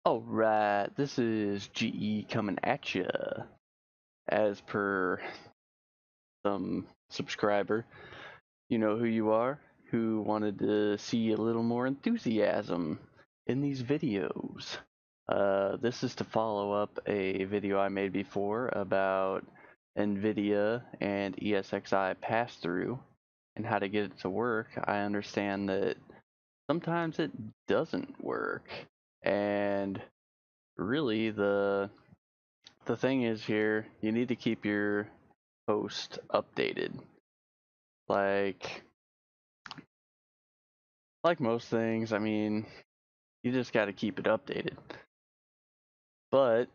Alright, this is GE coming at ya. As per some subscriber, you know who you are, who wanted to see a little more enthusiasm in these videos. This is to follow up a video I made before about NVIDIA and ESXi pass-through and how to get it to work. I understand that sometimes it doesn't work, and really the thing is here, you need to keep your host updated. Like most things, I mean, you just got to keep it updated. But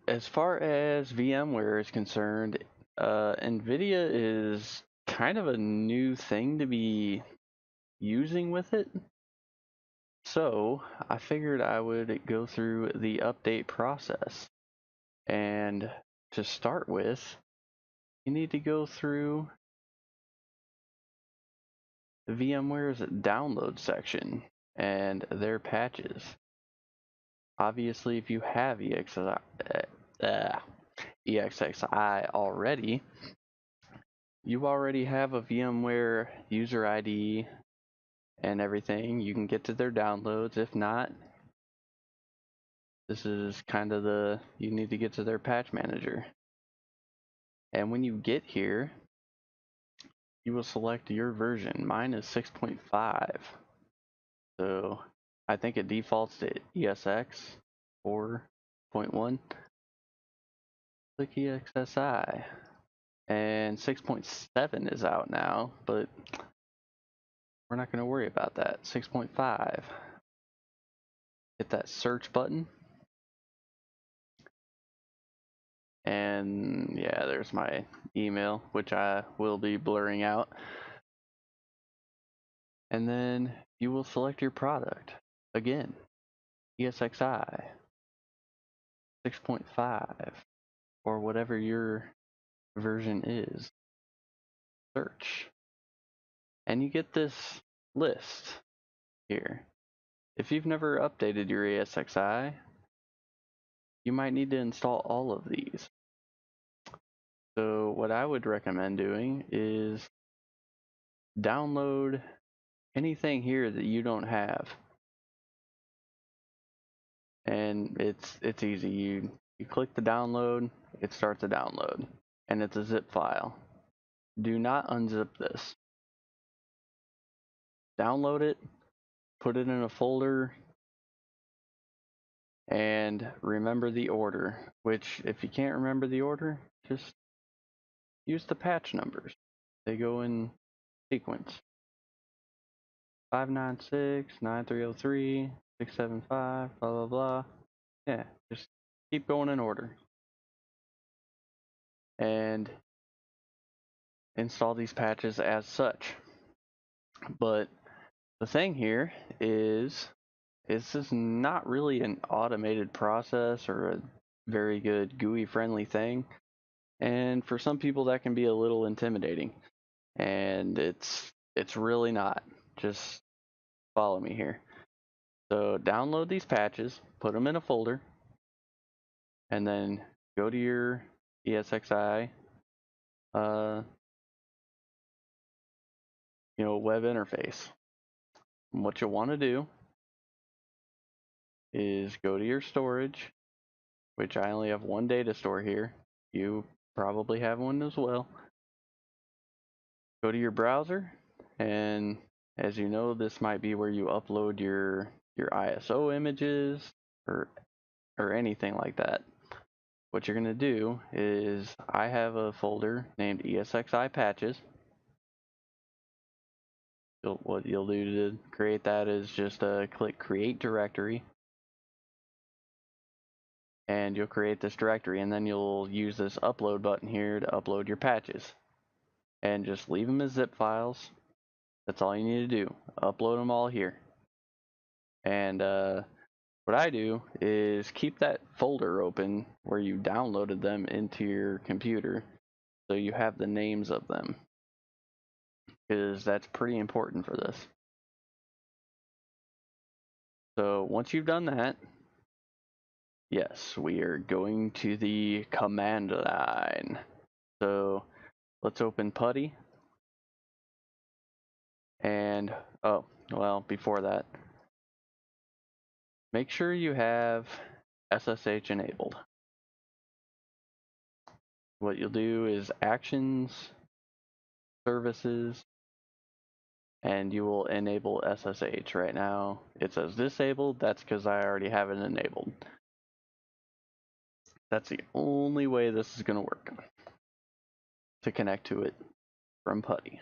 as far as VMware is concerned, NVIDIA is kind of a new thing to be using with it. So I figured I would go through the update process. And to start with, you need to go through VMware's download section and their patches. Obviously, if you have ESXi already, you already have a VMware user ID and everything. You can get to their downloads. If not, this is kind of you need to get to their patch manager. And when you get here, you will select your version. Mine is 6.5. So I think it defaults to ESX 4.1. Click ESXi. And 6.7 is out now, but we're not going to worry about that. 6.5. Hit that search button. And yeah, there's my email, which I will be blurring out. And then you will select your product. Again, ESXi 6.5 or whatever your version is. Search. And you get this list here. If you've never updated your ESXi, you might need to install all of these. So what I would recommend doing is download anything here that you don't have. And it's easy. You click the download, it starts a download, and it's a zip file. Do not unzip this. Download it, put it in a folder, and remember the order, which if you can't remember the order, just use the patch numbers. They go in sequence. 596, 9303, 675, blah blah blah. Yeah, just keep going in order. And install these patches as such. But the thing here is this is not really an automated process or a very good GUI friendly thing. And for some people that can be a little intimidating. And it's really not. Just follow me here. So download these patches, put them in a folder, and then go to your ESXi web interface. And what you'll want to do is go to your storage, which I only have one data store here. You probably have one as well. Go to your browser, and as you know, this might be where you upload your ISO images or anything like that. What you're going to do is I have a folder named ESXi patches. What you'll do to create that is just click create directory, and you'll create this directory, and then you'll use this upload button here to upload your patches, and just leave them as zip files. That's all you need to do. Upload them all here. And what I do is keep that folder open where you downloaded them into your computer, so you have the names of them, because that's pretty important for this. So once you've done that, Yes, we are going to the command line. So let's open PuTTY. And, oh, well, before that, make sure you have SSH enabled. What you'll do is actions, services, and you will enable SSH. Right now it says disabled. That's because I already have it enabled. That's the only way this is going to work, to connect to it from PuTTY.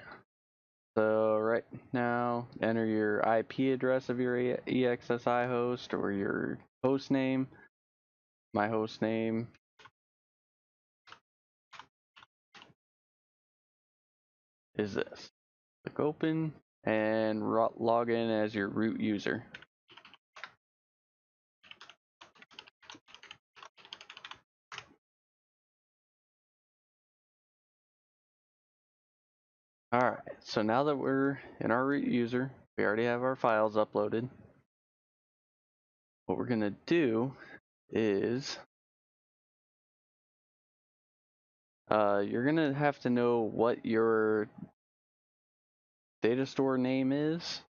So right now, enter your IP address of your ESXi host or your host name. My host name is this. Click open and log in as your root user. Alright, so now that we're in our root user, we already have our files uploaded. What we're going to do is you're going to have to know what your data store name is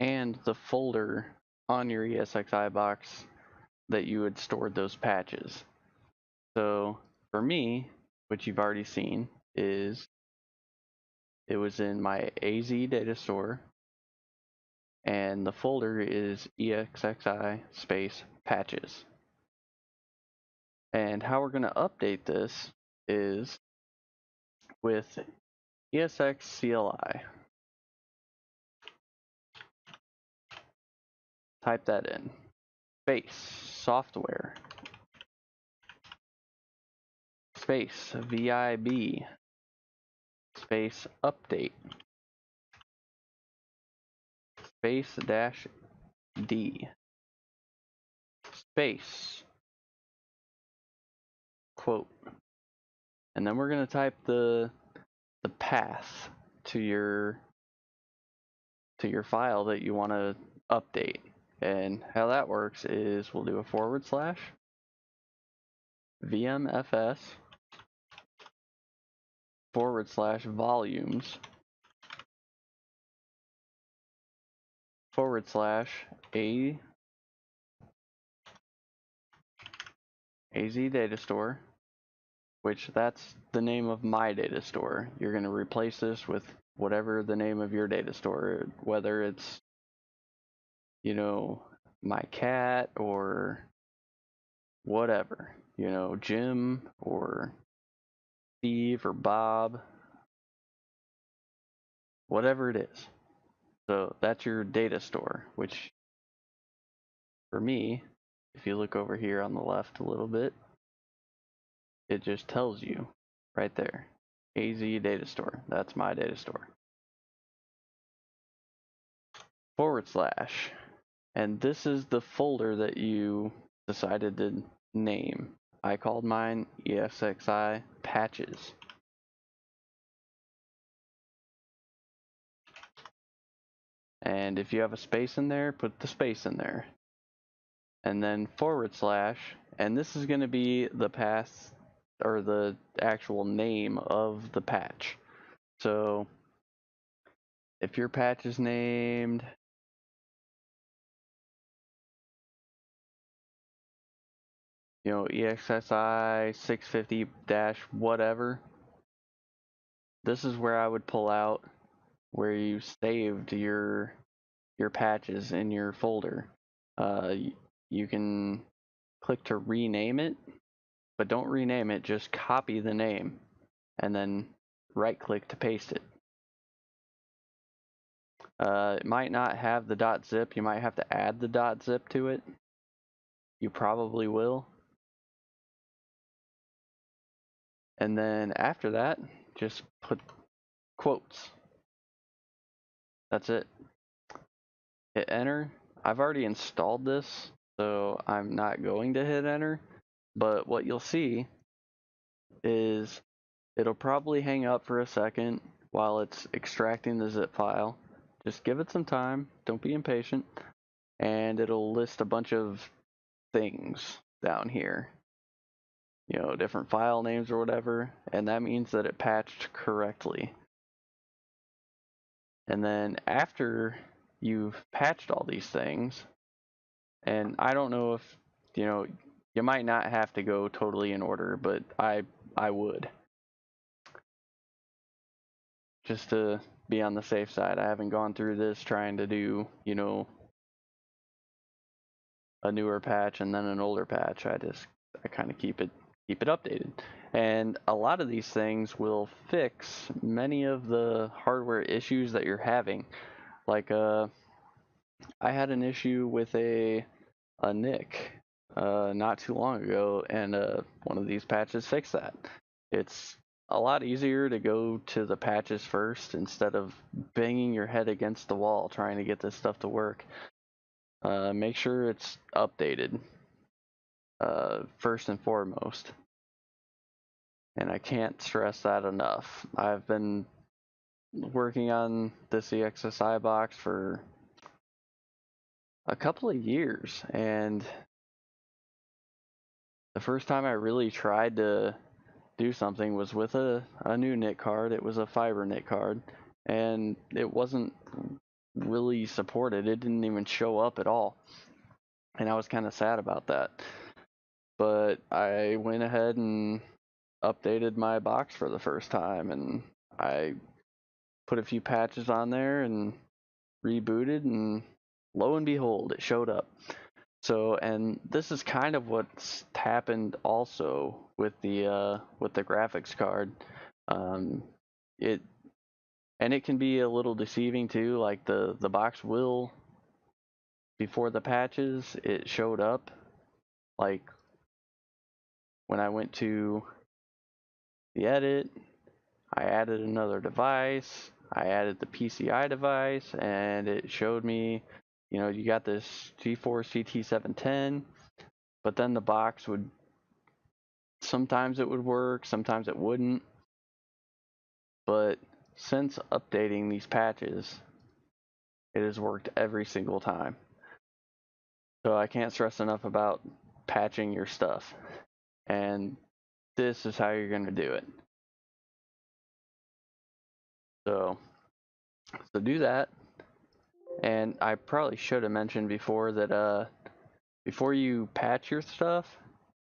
and the folder on your ESXi box that you had stored those patches. So for me, what you've already seen is it was in my AZ data store, and the folder is ESXi space patches. And how we're going to update this is with ESXi. Type that in. Space software. Space VIB. Space update. Space dash D. Space quote. And then we're going to type the path to your file that you want to update. And how that works is we'll do a / vmfs / volumes / a AZ data store, which that's the name of my data store. You're going to replace this with whatever the name of your data store, whether it's, you know, my cat or whatever, you know, Jim or Steve or Bob, whatever it is. So that's your data store, which for me, if you look over here on the left a little bit, it just tells you right there, AZ data store. That's my data store. / and this is the folder that you decided to name. I called mine ESXi patches. And if you have a space in there, put the space in there. And then / and this is going to be the path or the actual name of the patch. So if your patch is named ESXi 650 - whatever, this is where I would pull out where you saved your patches in your folder. You can click to rename it, but don't rename it, just copy the name and then right click to paste it. It might not have the .zip. You might have to add the .zip to it. You probably will. And then after that, just put quotes. That's it. Hit enter. I've already installed this, so I'm not going to hit enter. But what you'll see is it'll probably hang up for a second while it's extracting the zip file. Just give it some time. Don't be impatient. And it'll list a bunch of things down here, you know, different file names or whatever, and that means that it patched correctly. And then after you've patched all these things, and I don't know if, you know, you might not have to go totally in order, but I would, just to be on the safe side. I haven't gone through this trying to do, you know, a newer patch and then an older patch. I kind of keep it updated. And a lot of these things will fix many of the hardware issues that you're having. Like I had an issue with a NIC not too long ago, and one of these patches fixed that. It's a lot easier to go to the patches first instead of banging your head against the wall trying to get this stuff to work. Make sure it's updated first and foremost. And I can't stress that enough. I've been working on this ESXi box for a couple of years, and the first time I really tried to do something was with a new NIC card. It was a fiber NIC card, and it wasn't really supported. It didn't even show up at all, and I was kind of sad about that. But I went ahead and updated my box for the first time, and I put a few patches on there and rebooted, and lo and behold, it showed up. So, and this is kind of what's happened also with the graphics card. It can be a little deceiving too. Like the box will, before the patches, it showed up. Like when I went to the edit, I added another device. I added the PCI device, and it showed me, you know, you got this GeForce GT710, but then the box would, sometimes it would work, sometimes it wouldn't. But since updating these patches, it has worked every single time. So I can't stress enough about patching your stuff. And this is how you're going to do it. So do that. And I probably should have mentioned before that before you patch your stuff,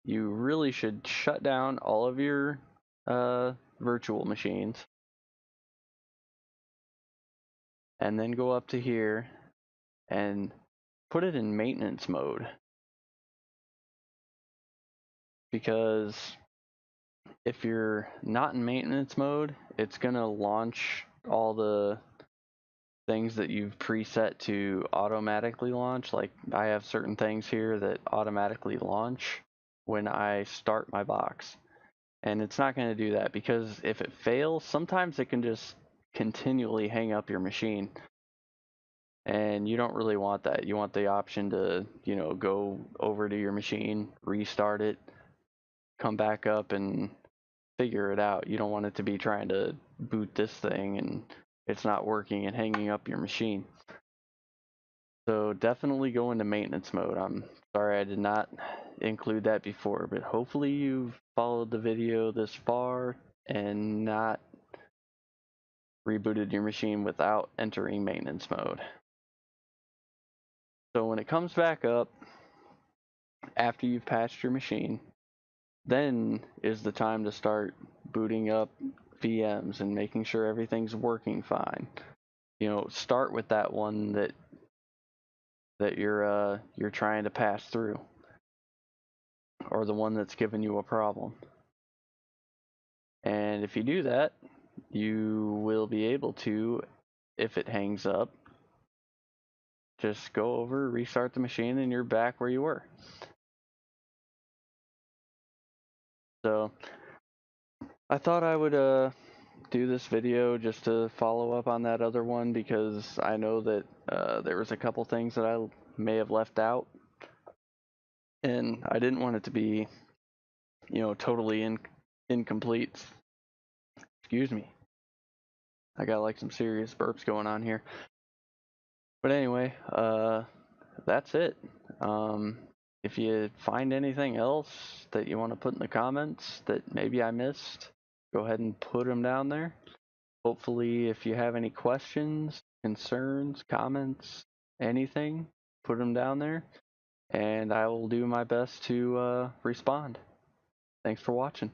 you really should shut down all of your virtual machines. And then go up to here and put it in maintenance mode. Because if you're not in maintenance mode, it's going to launch all the things that you've preset to automatically launch. Like I have certain things here that automatically launch when I start my box. And it's not going to do that, because if it fails, sometimes it can just continually hang up your machine. And you don't really want that. You want the option to, you know, go over to your machine, restart it, come back up and figure it out. You don't want it to be trying to boot this thing and it's not working and hanging up your machine. So definitely go into maintenance mode. I'm sorry I did not include that before, but hopefully you've followed the video this far and not rebooted your machine without entering maintenance mode. So when it comes back up after you've patched your machine, then is the time to start booting up VMs and making sure everything's working fine. You know, start with that one that you're trying to pass through, or the one that's giving you a problem. And if you do that, you will be able to, if it hangs up, just go over, restart the machine, and you're back where you were. So I thought I would do this video just to follow up on that other one, because I know that there was a couple things that I may have left out, and I didn't want it to be, you know, totally incomplete. Excuse me. I got like some serious burps going on here. But anyway, that's it. if you find anything else that you want to put in the comments that maybe I missed, go ahead and put them down there. Hopefully, if you have any questions, concerns, comments, anything, put them down there, and I will do my best to respond. Thanks for watching.